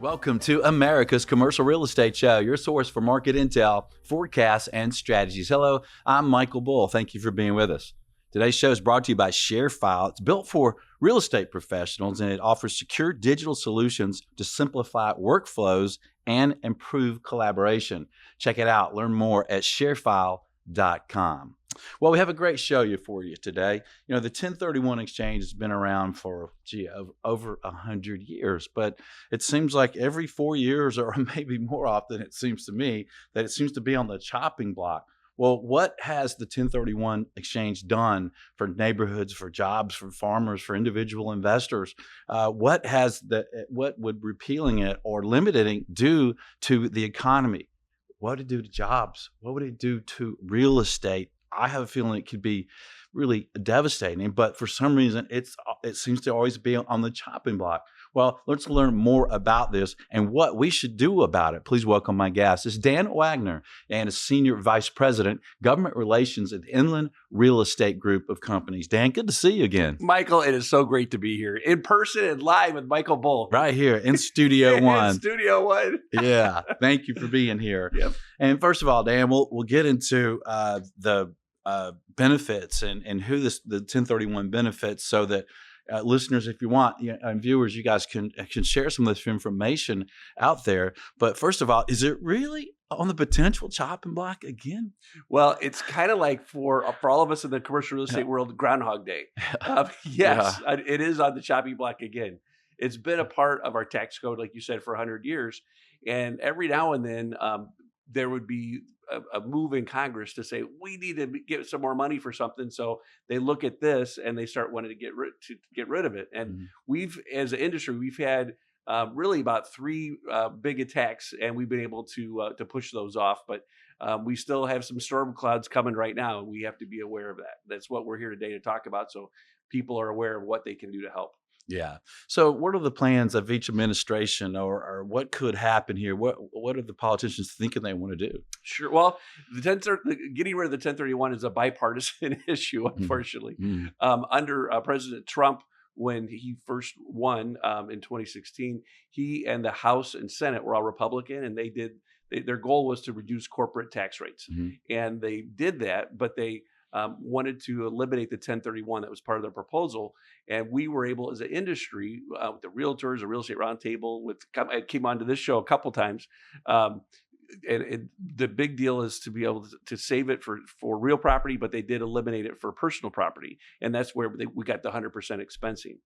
Welcome to America's Commercial Real Estate Show, your source for market intel, forecasts, and strategies. Hello, I'm Michael Bull. Thank you for being with us. Today's show is brought to you by ShareFile. It's built for real estate professionals, and it offers secure digital solutions to simplify workflows and improve collaboration. Check it out. Learn more at sharefile.com. Well, we have a great show for you today. You know, the 1031 exchange has been around for over 100 years, but it seems like every 4 years, or maybe more often, it seems to me, that it seems to be on the chopping block. Well, what has the 1031 exchange done for neighborhoods, for jobs, for farmers, for individual investors? What would repealing it or limiting it do to the economy? What would it do to jobs? What would it do to real estate? I have a feeling it could be really devastating, but for some reason, it seems to always be on the chopping block. Well, let's learn more about this and what we should do about it. Please welcome my guest. It's Dan Wagner, and is Senior Vice President, Government Relations at the Inland Real Estate Group of Companies. Dan, good to see you again. Michael, it is so great to be here in person and live with Michael Bull. Right here in Studio One. In Studio One. Yeah, thank you for being here. Yep. And first of all, Dan, we'll get into the benefits and who the 1031 benefits, so that listeners, if you want, and viewers, you guys can share some of this information out there. But first of all, is it really on the potential chopping block again? Well, it's kind of like for all of us in the commercial real estate world, Groundhog Day. Yes, it is on the chopping block again. It's been a part of our tax code, like you said, for 100 years. And every now and then there would be a move in Congress to say, we need to get some more money for something. So they look at this and they start wanting to get rid of it. And we've, as an industry, we've had really about 3 big attacks, and we've been able to push those off. But we still have some storm clouds coming right now, and we have to be aware of that. That's what we're here today to talk about, so people are aware of what they can do to help. Yeah. So what are the plans of each administration, or what could happen here? What are the politicians thinking they want to do? Sure. Well, getting rid of the 1031 is a bipartisan issue, unfortunately. Under President Trump, when he first won in 2016, he and the House and Senate were all Republican, and their goal was to reduce corporate tax rates. And they did that, but they wanted to eliminate the 1031. That was part of their proposal. And we were able, as an industry, with the Realtors, the Real Estate Roundtable, I came onto this show a couple times. And the big deal is to be able to save it for real property, but they did eliminate it for personal property. And that's where we got the 100% expensing.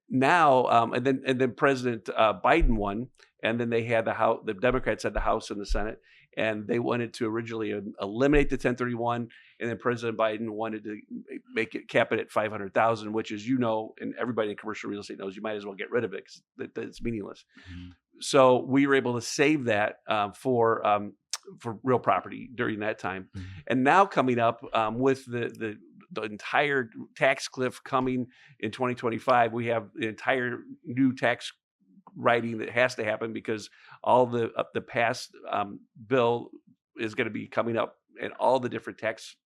Now, and then President Biden won, and then they had the Democrats had the House and the Senate, and they wanted to originally eliminate the 1031, and then President Biden wanted to cap it at 500,000, which, as you know, and everybody in commercial real estate knows, you might as well get rid of it because it's meaningless. So we were able to save that for real property during that time, and now coming up with the entire tax cliff coming in 2025, we have the entire new tax writing that has to happen, because all the past bill is going to be coming up, and all the different tax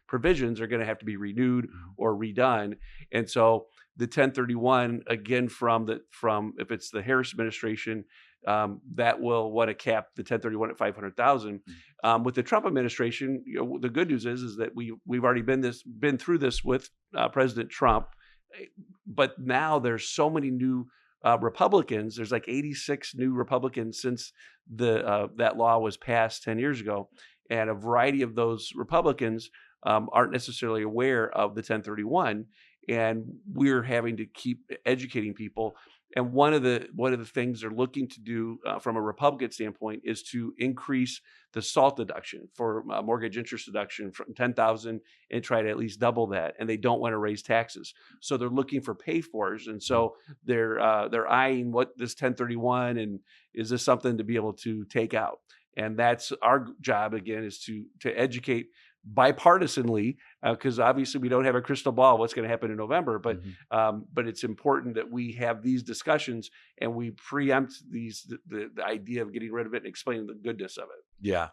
provisions are going to have to be renewed or redone. And so the 1031, again, from if it's the Harris administration, that will want to cap the 1031 at 500,000. With the Trump administration, the good news is that we've already been through this with President Trump, but now there's so many new Republicans. There's like 86 new Republicans since that law was passed 10 years ago, and a variety of those Republicans aren't necessarily aware of the 1031, and we're having to keep educating people. And one of the things they're looking to do from a Republican standpoint is to increase the SALT deduction for mortgage interest deduction from $10,000 and try to at least double that. And they don't want to raise taxes, so they're looking for pay-fors. And so they're eyeing what this 1031, and is this something to be able to take out? And that's our job, again, is to educate bipartisanly, because obviously we don't have a crystal ball what's going to happen in November, but it's important that we have these discussions and we preempt the idea of getting rid of it and explaining the goodness of it. Yeah.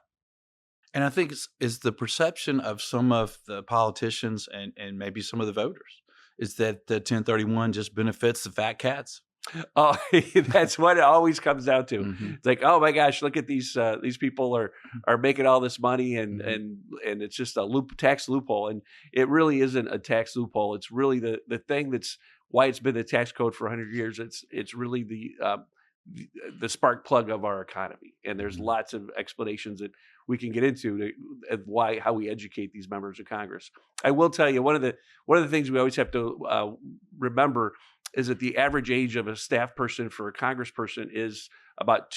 And I think it's the perception of some of the politicians and maybe some of the voters is that the 1031 just benefits the fat cats. Oh, that's what it always comes down to. Hmm. It's like, oh my gosh, look at these people are making all this money, and Hmm. it's just a tax loophole, and it really isn't a tax loophole. It's really the thing that's why it's been the tax code for 100 years. It's really the, the spark plug of our economy, and there's Hmm. lots of explanations that we can get into why how we educate these members of Congress. I will tell you one of the things we always have to remember is that the average age of a staff person for a congressperson is about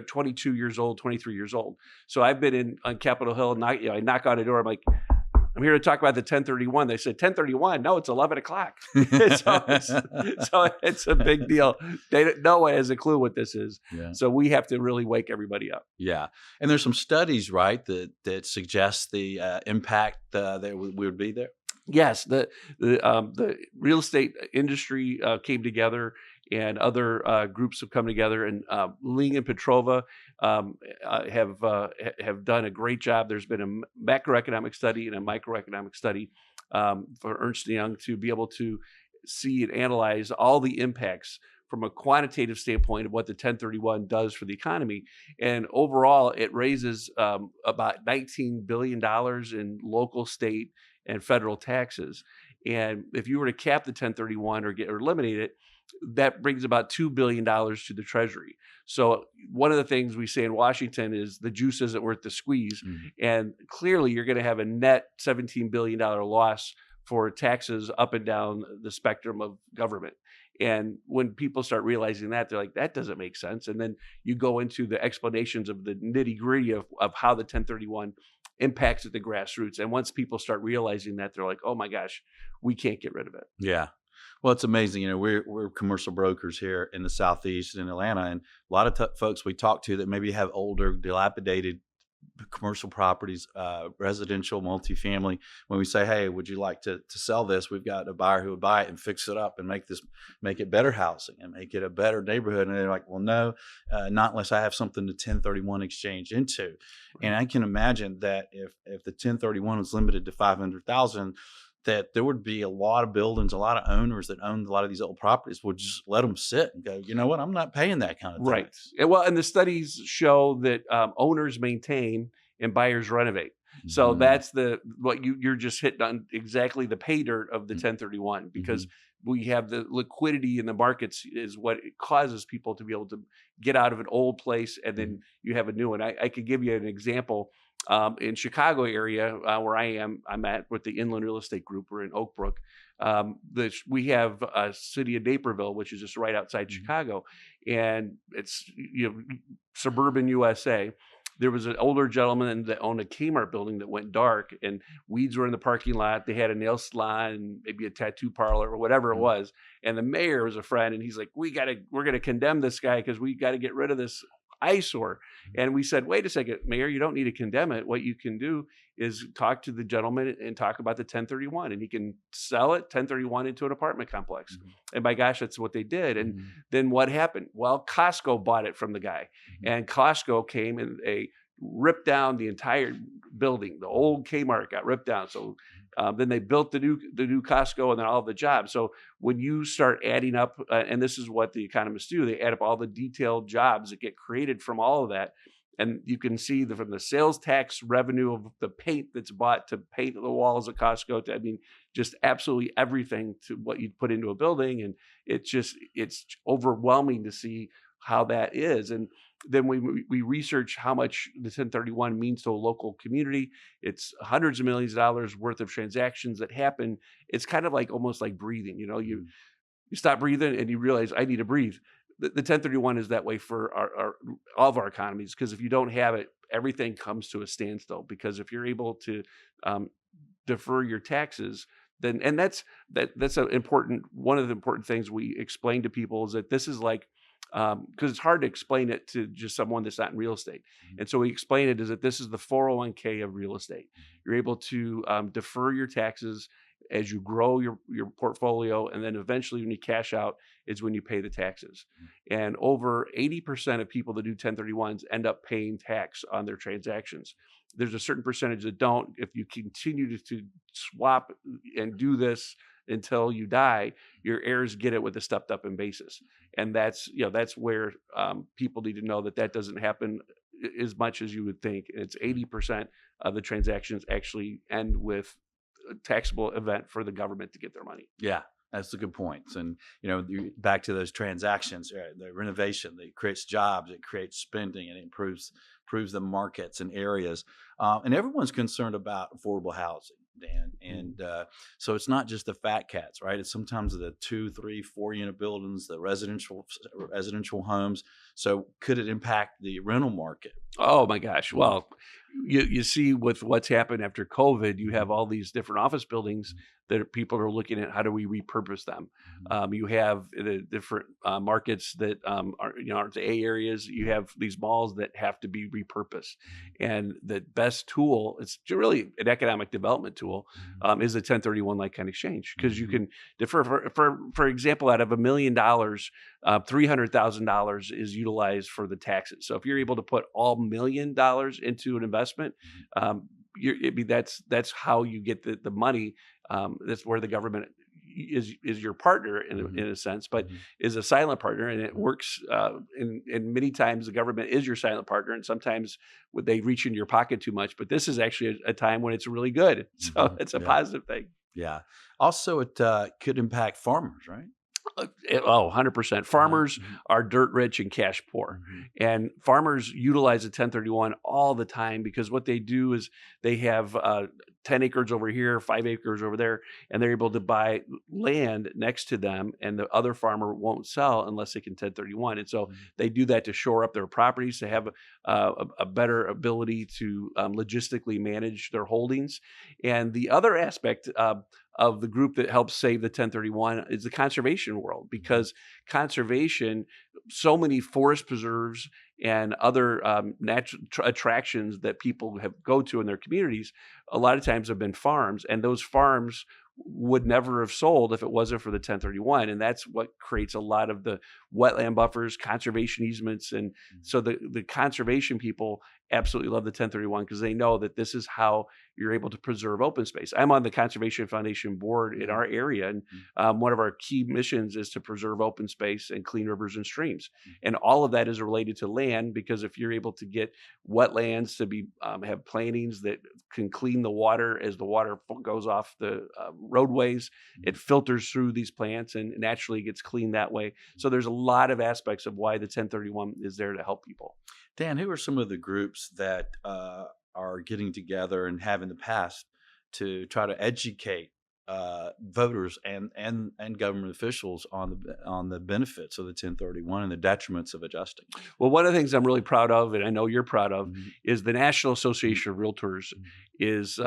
22 years old, 23 years old. So I've been on Capitol Hill, and I knock on a door. I'm like, I'm here to talk about the 1031. They said 1031. No, it's 11 o'clock. So it's a big deal. No one has a clue what this is. Yeah. So we have to really wake everybody up. Yeah, and there's some studies, right, that suggest the impact that we would be there. Yes, the real estate industry came together, and other groups have come together, and Ling and Petrova have done a great job. There's been a macroeconomic study and a microeconomic study for Ernst & Young to be able to see and analyze all the impacts from a quantitative standpoint of what the 1031 does for the economy. And overall, it raises about $19 billion in local, state, and federal taxes. And if you were to cap the 1031 or eliminate it, that brings about $2 billion to the Treasury. So one of the things we say in Washington is the juice isn't worth the squeeze. Mhm. And clearly you're going to have a net $17 billion loss for taxes up and down the spectrum of government. And when people start realizing that, they're like, that doesn't make sense. And then you go into the explanations of the nitty gritty of how the 1031 impacts at the grassroots. And once people start realizing that, they're like, oh my gosh, we can't get rid of it. Yeah. Well, it's amazing. We're commercial brokers here in the Southeast in Atlanta, and a lot of folks we talk to that maybe have older, dilapidated commercial properties, residential, multifamily. When we say, "Hey, would you like to sell this?" We've got a buyer who would buy it and fix it up and make it better housing and make it a better neighborhood. And they're like, "Well, no, not unless I have something to 1031 exchange into." And I can imagine that if the 1031 was limited to 500,000, that there would be a lot of buildings, a lot of owners that own a lot of these old properties would just let them sit and go, you know what, I'm not paying that kind of Right. tax. And the studies show that owners maintain and buyers renovate. So Mhm. that's what you're just hitting on exactly the pay dirt of the 1031, because Mhm. we have the liquidity in the markets is what it causes people to be able to get out of an old place, and then you have a new one. I could give you an example. In Chicago area where I'm at with the Inland Real Estate Group. We're in Oak Brook. We have a city of Naperville, which is just right outside Chicago, and it's suburban USA. There was an older gentleman that owned a Kmart building that went dark, and weeds were in the parking lot. They had a nail salon and maybe a tattoo parlor or whatever it was. And the mayor was a friend, and he's like, we're going to condemn this guy because we got to get rid of this eyesore. And we said, wait a second, Mayor, you don't need to condemn it. What you can do is talk to the gentleman and talk about the 1031, and he can sell it 1031 into an apartment complex. And by gosh, that's what they did. And then what happened? Well, Costco bought it from the guy, and Costco came and they ripped down the entire building. The old Kmart got ripped down. So then they built the new Costco, and then all the jobs. So when you start adding up, and this is what the economists do, they add up all the detailed jobs that get created from all of that. And you can see from the sales tax revenue of the paint that's bought to paint the walls of Costco to, I mean, just absolutely everything to what you put into a building. And it's overwhelming to see how that is. And then we research how much the 1031 means to a local community. It's hundreds of millions of dollars worth of transactions that happen. It's kind of like almost like breathing. You stop breathing and you realize I need to breathe. The 1031 is that way for all of our economies, because if you don't have it, everything comes to a standstill. Because if you're able to defer your taxes, then that's one of the important things we explain to people is that this is like, because it's hard to explain it to just someone that's not in real estate. And so we explain it as that this is the 401k of real estate. You're able to defer your taxes as you grow your portfolio, and then eventually when you cash out is when you pay the taxes. And over 80% of people that do 1031s end up paying tax on their transactions. There's a certain percentage that don't. If you continue to swap and do this until you die, your heirs get it with a stepped up in basis. And that's where people need to know that doesn't happen as much as you would think. It's 80% of the transactions actually end with a taxable event for the government to get their money. Yeah, that's a good point. And back to those transactions, the renovation, it creates jobs, it creates spending, and it improves the markets and areas. And everyone's concerned about affordable housing, Dan. And so it's not just the fat cats, right? It's sometimes the 2, 3, 4 unit buildings, the residential homes. So could it impact the rental market? Oh my gosh. Well, you see with what's happened after COVID, you have all these different office buildings that people are looking at. How do we repurpose them? You have the different markets that are the A areas. You have these malls that have to be repurposed. And the best tool, it's really an economic development tool, is a 1031 like-kind exchange, because you can defer. For example, out of $1 million, $300,000 is utilized for the taxes. So if you're able to put all $1 million into an investment, that's how you get the money. That's where the government is your partner in a sense, but is a silent partner, and it works. And many times the government is your silent partner, and sometimes they reach into your pocket too much. But this is actually a time when it's really good, so it's a positive thing. Yeah. Also, it could impact farmers, right? 100%. Farmers are dirt rich and cash poor. And farmers utilize a 1031 all the time, because what they do is they have 10 acres over here, 5 acres over there, and they're able to buy land next to them, and the other farmer won't sell unless they can 1031. And so they do that to shore up their properties, to have a better ability to logistically manage their holdings. And the other aspect of the group that helps save the 1031 is the conservation world, because conservation, so many forest preserves and other natural attractions that people go to in their communities, a lot of times have been farms, and those farms would never have sold if it wasn't for the 1031. And that's what creates a lot of the wetland buffers, conservation easements. And so the conservation people absolutely love the 1031, because they know that this is how you're able to preserve open space. I'm on the Conservation Foundation board in our area, and one of our key missions is to preserve open space and clean rivers and streams. And all of that is related to land, because if you're able to get wetlands to be have plantings that can clean the water as the water goes off the roadways, it filters through these plants and naturally gets cleaned that way. So there's a lot of aspects of why the 1031 is there to help people. Dan, who are some of the groups that are getting together and have in the past to try to educate voters and government officials on the benefits of the 1031 and the detriments of adjusting? Well, one of the things I'm really proud of, and I know you're proud of, is the National Association of Realtors is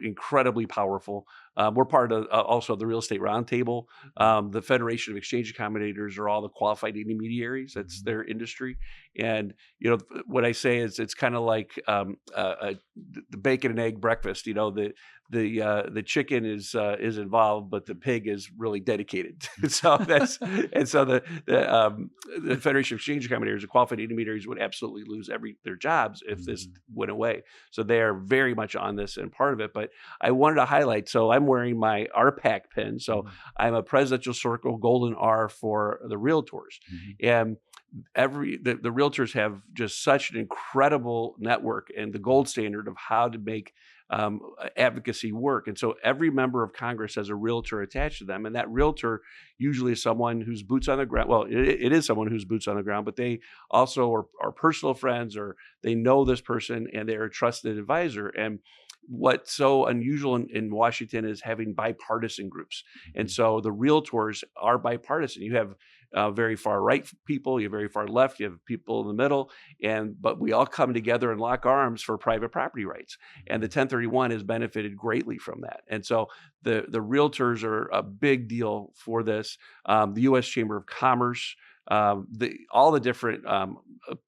incredibly powerful. We're part of also the Real Estate Roundtable. The Federation of Exchange Accommodators are all the qualified intermediaries. That's their industry. And what I say is it's kind of like the bacon and egg breakfast. The chicken is involved, but the pig is really dedicated. So the Federation of Exchange Accommodators, the qualified intermediaries, would absolutely lose their jobs if this went away. So they are very much on this and part of it. But I wanted to highlight. So I'm wearing my RPAC pin. So I'm a Presidential Circle Golden R for the Realtors, and the Realtors have just such an incredible network and the gold standard of how to make advocacy work. And so every member of Congress has a realtor attached to them. And that realtor usually is someone whose boots on the ground. Well, it is someone whose boots on the ground, but they also are personal friends, or they know this person and they're a trusted advisor. And what's so unusual in Washington is having bipartisan groups. And so the realtors are bipartisan. You have very far right people, you have very far left, you have people in the middle, but we all come together and lock arms for private property rights. And the 1031 has benefited greatly from that. And so the realtors are a big deal for this. The U.S. Chamber of Commerce, all the different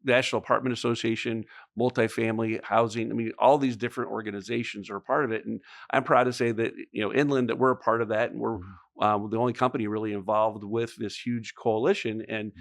National Apartment Association, multifamily housing. All these different organizations are a part of it. And I'm proud to say that, Inland, that we're a part of that. And we're the only company really involved with this huge coalition. And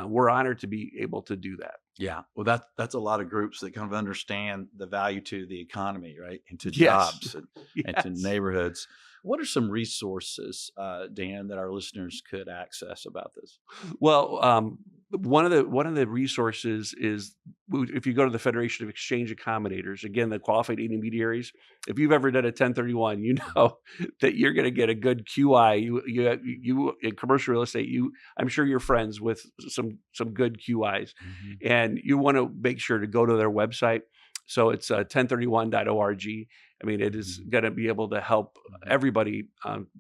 we're honored to be able to do that. Yeah. Well, that's a lot of groups that kind of understand the value to the economy, right? And to Yes. jobs and to Yes. neighborhoods. What are some resources, Dan, that our listeners could access about this? Well, one of the resources is if you go to the Federation of Exchange Accommodators, again, the qualified intermediaries. If you've ever done a 1031, you know that you're going to get a good QI. You in commercial real estate, I'm sure you're friends with some good QIs, Mhm. and you want to make sure to go to their website. So it's 1031.org. I mean, it is Mhm. going to be able to help Mhm. everybody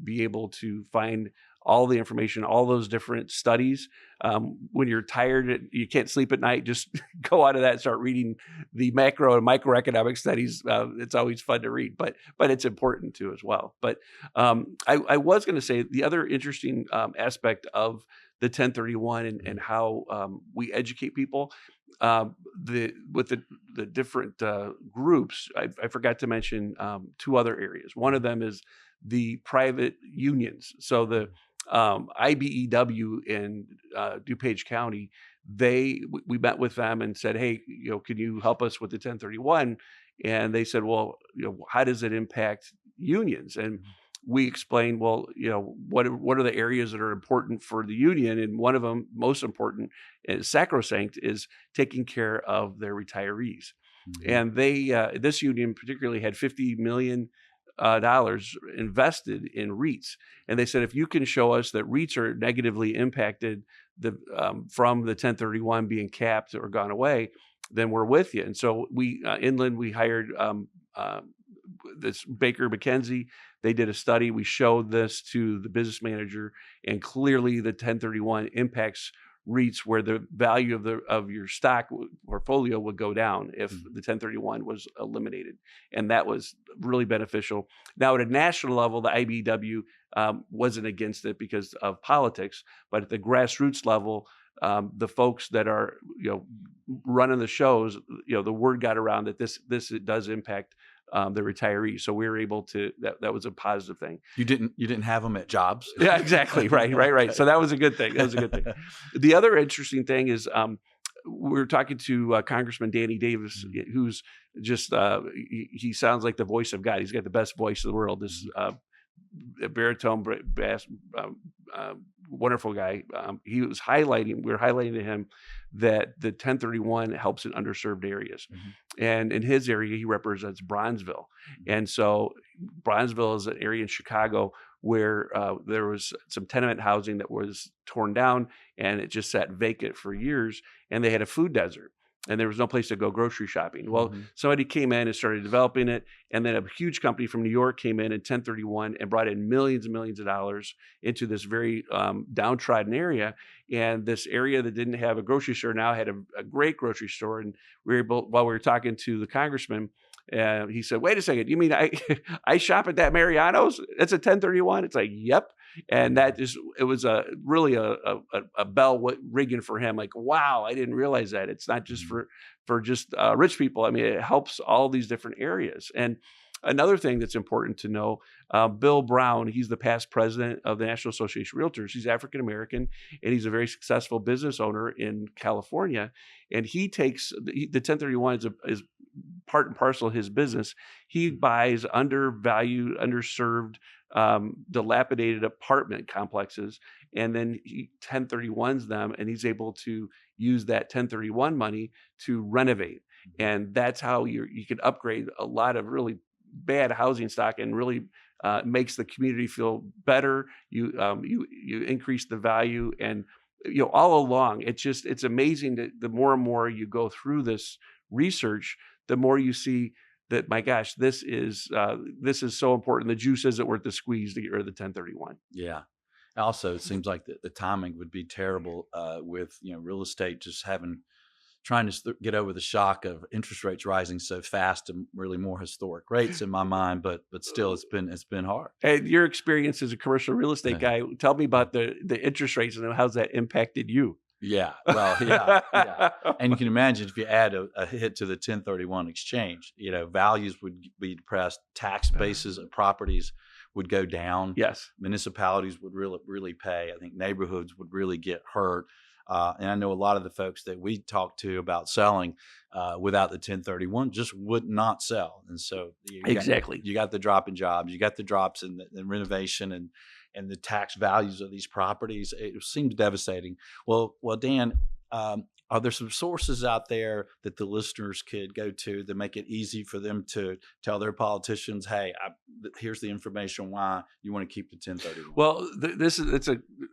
be able to find all the information, all those different studies. When you're tired, you can't sleep at night, just go out of that and start reading the macro and microeconomic studies. It's always fun to read, but it's important too as well. But I was going to say the other interesting aspect of the 1031 and how we educate people. With the different groups, I forgot to mention two other areas. One of them is the private unions. So the IBEW in DuPage County, we met with them and said, hey, can you help us with the 1031? And they said, well, how does it impact unions? And we explained, well, what are the areas that are important for the union? And one of them, most important, is sacrosanct, is taking care of their retirees. Mhm. And this union particularly had $50 million invested in REITs, and they said if you can show us that REITs are negatively impacted from the 1031 being capped or gone away, then we're with you. And so we inland we hired uh, this Baker McKenzie. They did a study. We showed this to the business manager, and clearly the 1031 impacts REITs where the value of your stock portfolio would go down if the 1031 was eliminated, and that was really beneficial. Now, at a national level, the IBW wasn't against it because of politics, but at the grassroots level, the folks that are running the shows, the word got around that this it does impact the retirees. So we were able to that was a positive thing. You didn't have them at jobs. Yeah, exactly. Right. So that was a good thing. That was a good thing. The other interesting thing is we were talking to Congressman Danny Davis, who's just he sounds like the voice of God. He's got the best voice in the world. This baritone bass, wonderful guy. We were highlighting to him that the 1031 helps in underserved areas. Mhm. And in his area, he represents Bronzeville. And so Bronzeville is an area in Chicago where there was some tenement housing that was torn down and it just sat vacant for years, and they had a food desert. And there was no place to go grocery shopping. Well, Mhm. somebody came in and started developing it. And then a huge company from New York came in 1031 and brought in millions and millions of dollars into this very downtrodden area. And this area that didn't have a grocery store now had a great grocery store. And we were able, while we were talking to the congressman, he said, wait a second, you mean I shop at that Mariano's? It's a 1031? It's like, yep. And that just, it was really a bell ringing for him. Like, wow, I didn't realize that. It's not just for just rich people. I mean, it helps all these different areas. And another thing that's important to know, Bill Brown, he's the past president of the National Association of Realtors. He's African American, and he's a very successful business owner in California. And he takes the 1031 is part and parcel of his business. He buys undervalued, underserved, dilapidated apartment complexes, and then he 1031s them, and he's able to use that 1031 money to renovate. And that's how you can upgrade a lot of really bad housing stock and really makes the community feel better. You increase the value, and all along it's amazing that the more and more you go through this research, the more you see that, my gosh, this is so important. The juice isn't worth the squeeze to get rid of the 1031. Yeah. Also, it seems like the timing would be terrible with real estate just trying to get over the shock of interest rates rising so fast to really more historic rates in my mind. But still, it's been hard. And your experience as a commercial real estate guy, tell me about the interest rates and how's that impacted you. Yeah. Well, yeah. And you can imagine if you add a hit to the 1031 exchange, values would be depressed, tax bases of properties would go down. Yes. Municipalities would really pay. I think neighborhoods would really get hurt. And I know a lot of the folks that we talked to about selling without the 1031 just would not sell. And so you got the drop in jobs, you got the drops in the renovation and the tax values of these properties. It seems devastating. Well, Dan, are there some sources out there that the listeners could go to that make it easy for them to tell their politicians, hey, here's the information why you want to keep the 1031? Well,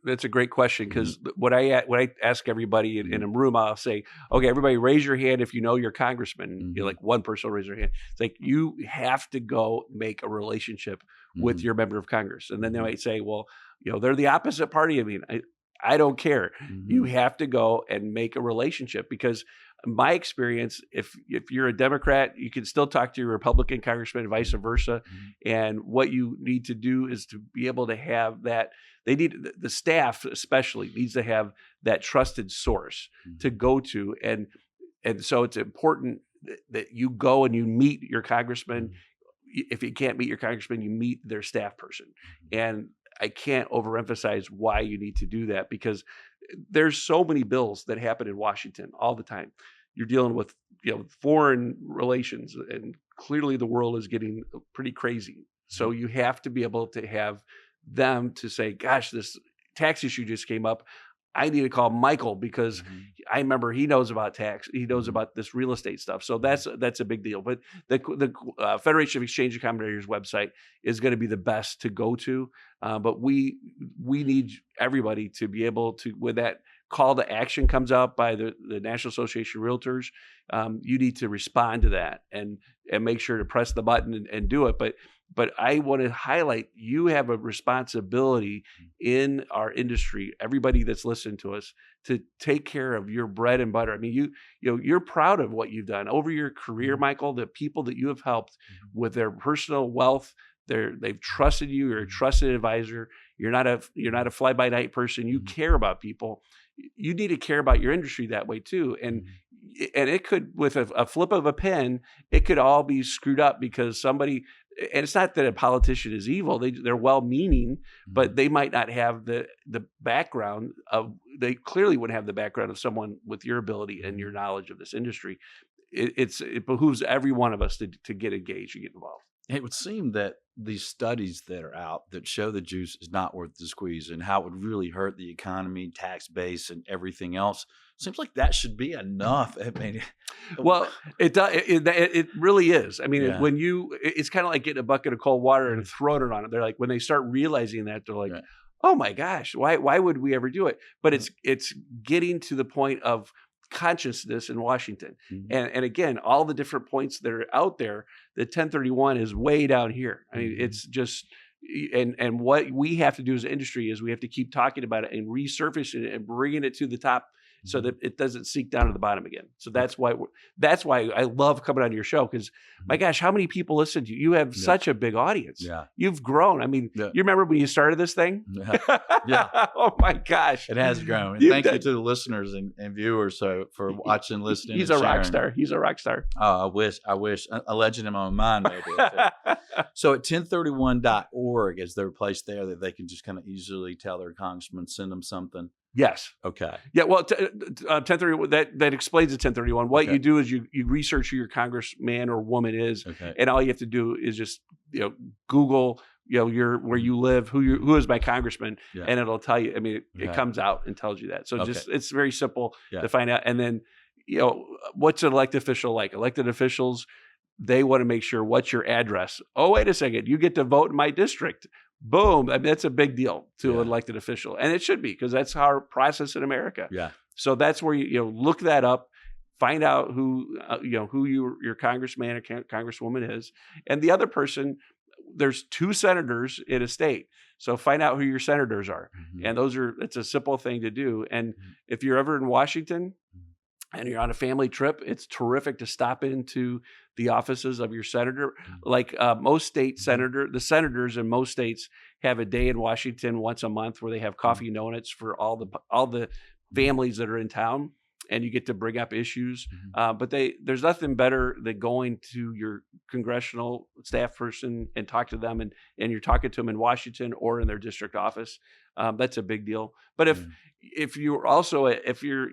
that's a great question, because when I ask everybody in a room, I'll say, okay, everybody raise your hand if you know your congressman. Like one person will raise their hand. It's like, you have to go make a relationship with your member of Congress. And then they might say, well, they're the opposite party of me. I don't care. You have to go and make a relationship, because my experience, if you're a Democrat, you can still talk to your Republican congressman and vice versa. And what you need to do is to be able to have that. The staff especially needs to have that trusted source to go to. And so it's important that you go and you meet your congressman. If you can't meet your congressman, you meet their staff person. And I can't overemphasize why you need to do that, because there's so many bills that happen in Washington all the time. You're dealing with foreign relations, and clearly the world is getting pretty crazy. So you have to be able to have them to say, gosh, this tax issue just came up. I need to call Michael, because I remember he knows about tax. He knows about this real estate stuff. So that's a big deal. But the Federation of Exchange Accommodators website is going to be the best to go to. But we need everybody to be able to, when that call to action comes out by the National Association of Realtors, you need to respond to that and make sure to press the button and do it. But I want to highlight, you have a responsibility in our industry, everybody that's listening to us, to take care of your bread and butter. I mean, you're proud of what you've done over your career, Michael, the people that you have helped with their personal wealth. They've trusted you. You're a trusted advisor. You're not a fly-by-night person. You care about people. You need to care about your industry that way too. And it could, with a flip of a pen, it could all be screwed up because somebody. And it's not that a politician is evil. They're well-meaning, but they might not have the background of. They clearly wouldn't have the background of someone with your ability and your knowledge of this industry. It behooves every one of us to get engaged and get involved. It would seem that these studies that are out that show the juice is not worth the squeeze and how it would really hurt the economy, tax base, and everything else. Seems like that should be enough. I mean, well, it does. It really is. I mean, when it's kind of like getting a bucket of cold water and throwing it on it. They're like, when they start realizing that, they're like, oh my gosh, why would we ever do it? But it's getting to the point of consciousness in Washington. And again, all the different points that are out there, the 1031 is way down here. I mean, it's just, and what we have to do as an industry is we have to keep talking about it and resurfacing it and bringing it to the top so that it doesn't sink down to the bottom again. So that's why I love coming on your show, because my gosh, how many people listen to you? You have such a big audience. You've grown. I mean, you remember when you started this thing? Oh my gosh. It has grown. And thank you to the listeners and viewers for watching, listening. He's a rock star. He's a rock star. Oh, I wish. A legend in my own mind, maybe. So at 1031.org, is there a place there that they can just kind of easily tell their congressman, send them something? Yes. Okay. Yeah. Well, 1031, that explains the 1031. What you do is you research who your congressman or woman is, and all you have to do is just Google where you live, who is my congressman, and it'll tell you. I mean, it comes out and tells you that. So it's very simple to find out. And then what's an elected official like? Elected officials, they want to make sure, what's your address? Oh, wait a second, you get to vote in my district. Boom. I mean, that's a big deal to an elected official. And it should be, because that's our process in America. So that's where you look that up, find out who your congressman or congresswoman is. And the other person, there's 2 senators in a state. So find out who your senators are. And it's a simple thing to do. And if you're ever in Washington and you're on a family trip, it's terrific to stop into the offices of your senator. Like most state the senators in most states have a day in Washington once a month where they have coffee and donuts for all the families that are in town, and you get to bring up issues. But there's nothing better than going to your congressional staff person and talk to them, and you're talking to them in Washington or in their district office. That's a big deal. But if you're also if you're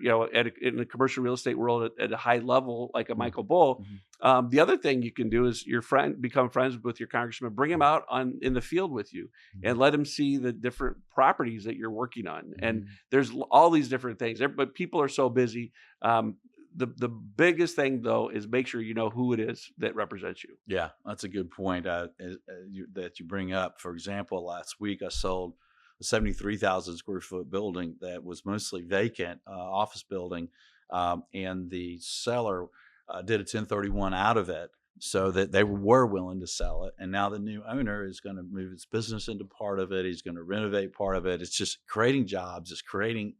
in the commercial real estate world at a high level like a Michael Bull, the other thing you can do is become friends with your congressman, bring him out in the field with you, and let him see the different properties that you're working on. And there's all these different things, but people are so busy. The biggest thing though is make sure you know who it is that represents you. Yeah, that's a good point that you bring up. For example, last week I sold a 73,000 square foot building that was mostly vacant, office building, and the seller did a 1031 out of it so that they were willing to sell it. And now the new owner is going to move his business into part of it. He's going to renovate part of it. It's just creating jobs. It's creating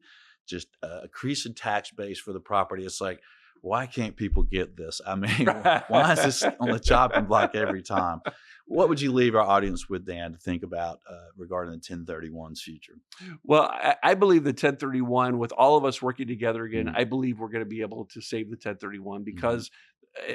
just a increase in tax base for the property. It's like, why can't people get this? I mean, why is this on the chopping block every time? What would you leave our audience with, Dan, to think about regarding the 1031's future? Well, I believe the 1031, with all of us working together again, I believe we're going to be able to save the 1031 because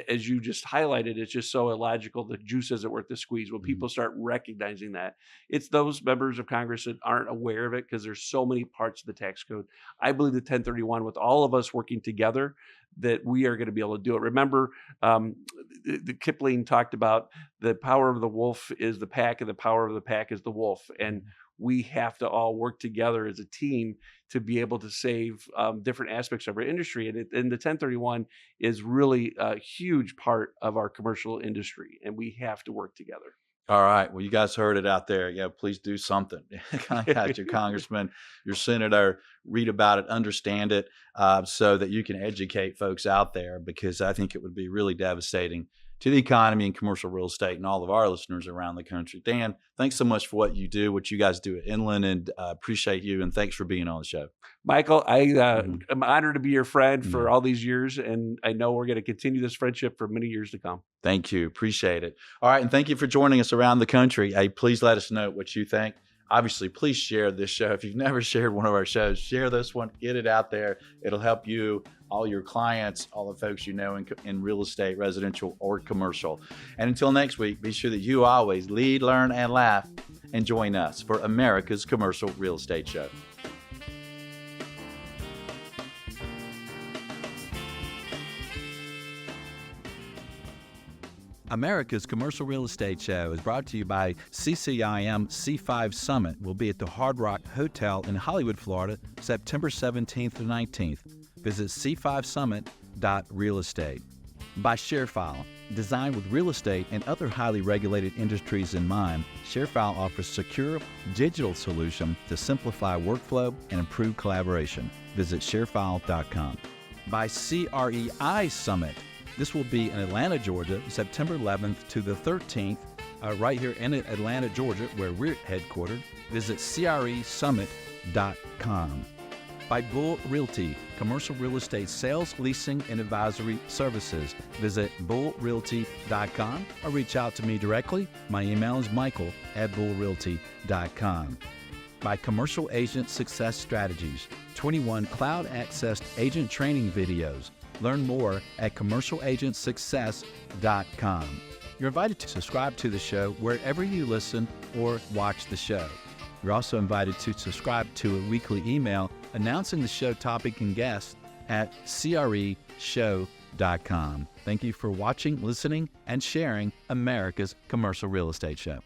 as you just highlighted, it's just so illogical. The juice isn't worth the squeeze. When people start recognizing that, it's those members of Congress that aren't aware of it because there's so many parts of the tax code. I believe the 1031, with all of us working together, that we are going to be able to do it. Remember, the Kipling talked about the power of the wolf is the pack, and the power of the pack is the wolf. And we have to all work together as a team to be able to save different aspects of our industry. And the 1031 is really a huge part of our commercial industry, and we have to work together. All right. Well, you guys heard it out there. Yeah, please do something. Contact your congressman, your senator, read about it, understand it, so that you can educate folks out there, because I think it would be really devastating to the economy and commercial real estate and all of our listeners around the country. Dan, thanks so much for what you do, what you guys do at Inland, and appreciate you, and thanks for being on the show. Michael, I am honored to be your friend for all these years, and I know we're going to continue this friendship for many years to come. Thank you. Appreciate it. All right, and thank you for joining us around the country. Hey, please let us know what you think. Obviously, please share this show. If you've never shared one of our shows, share this one, get it out there. It'll help you, all your clients, all the folks you know in real estate, residential or commercial. And until next week, be sure that you always lead, learn, and laugh, and join us for America's Commercial Real Estate Show. America's Commercial Real Estate Show is brought to you by CCIM C5 Summit. Will be at the Hard Rock Hotel in Hollywood, Florida, September 17th to 19th. Visit c5summit.realestate. By ShareFile. Designed with real estate and other highly regulated industries in mind, ShareFile offers secure digital solution to simplify workflow and improve collaboration. Visit sharefile.com. By CREI Summit. This will be in Atlanta, Georgia, September 11th to the 13th, right here in Atlanta, Georgia, where we're headquartered. Visit cresummit.com. By Bull Realty, commercial real estate sales, leasing, and advisory services. Visit bullrealty.com or reach out to me directly. My email is michael@bullrealty.com. By Commercial Agent Success Strategies, 21 cloud-accessed agent training videos. Learn more at commercialagentsuccess.com. You're invited to subscribe to the show wherever you listen or watch the show. You're also invited to subscribe to a weekly email announcing the show topic and guests at creshow.com. Thank you for watching, listening, and sharing America's Commercial Real Estate Show.